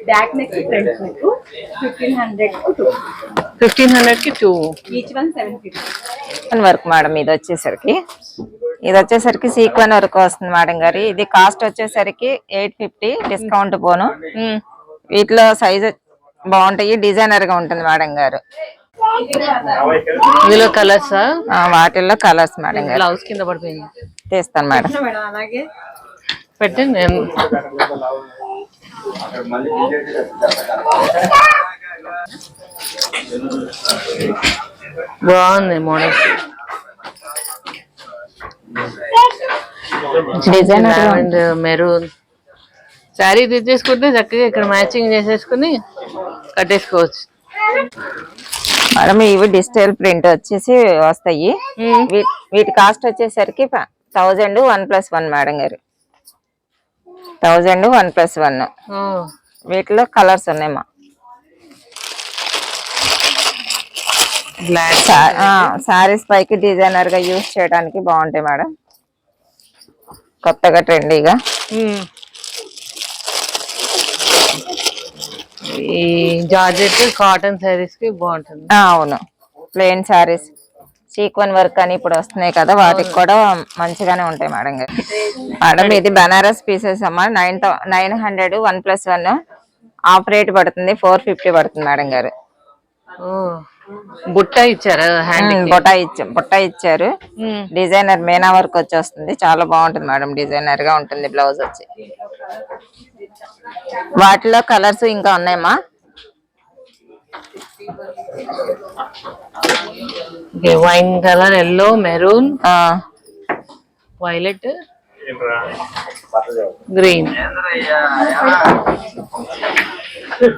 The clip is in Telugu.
బ్యాక్ నెక్ ఫ్రంట్ నెక్ 1500 కు 2 1500 కి 2 ఈచ్ వన్ 750 వర్క్ మేడం. ఇది వచ్చేసరికి సీక్వెన్ వర్క్ వస్తుంది మేడం గారు. ఇది కాస్ట్ వచ్చేసరికి 850 డిస్కౌంట్ పోను. వీటిలో సైజ్ బాగుంటాయి, డిజైనర్ గా ఉంటుంది మేడం గారు. ఇందులో కలర్స్ వాటిల్లో కలర్స్ మేడం గారు. బ్లౌజ్ కింద పడిపోయింది, తీస్తాను మేడం. అలాగే పెట్టండి. బాగుంది మోడల్. అండ్ మెరూన్ శారీ తెచ్చేసుకుంటే చక్కగా ఇక్కడ మ్యాచింగ్ చేసేసుకుని కట్టేసుకోవచ్చు మేడం. ఇవి డిజిటల్ ప్రింట్ వచ్చేసి వస్తాయి. వీటి కాస్ట్ వచ్చేసరికి 1000 1+1 మేడం గారు. 1000 1+1. వీటిలో కలర్స్ ఉన్నాయమ్మా. సారీస్ పైకి డిజైనర్ గా యూజ్ చేయడానికి బాగుంటాయి మేడం. కొత్తగా ట్రెండీగా. ఈ జార్జెట్ కాటన్ శారీస్ కి బాగుంటుంది. అవును, ప్లెయిన్ శారీస్ సీక్వెన్ వర్క్ అని ఇప్పుడు వస్తున్నాయి కదా, వాటికి కూడా మంచిగానే ఉంటాయి మేడం గారు. మేడం ఇది బనారస్ పీసెస్ అమ్మా. 900 1+1 ఆఫ్ రేట్ పడుతుంది, 450 పడుతుంది మేడం గారు. బుట్ట ఇచ్చారు, బుట్ట ఇచ్చారు. డిజైనర్ మీనా వర్క్ వచ్చి వస్తుంది, చాలా బాగుంటుంది మేడం. డిజైనర్ గా ఉంటుంది. బ్లౌజ్ వచ్చి వాటిలో కలర్స్ ఇంకా ఉన్నాయమ్మా. Wine colour, yellow, maroon, violet, green.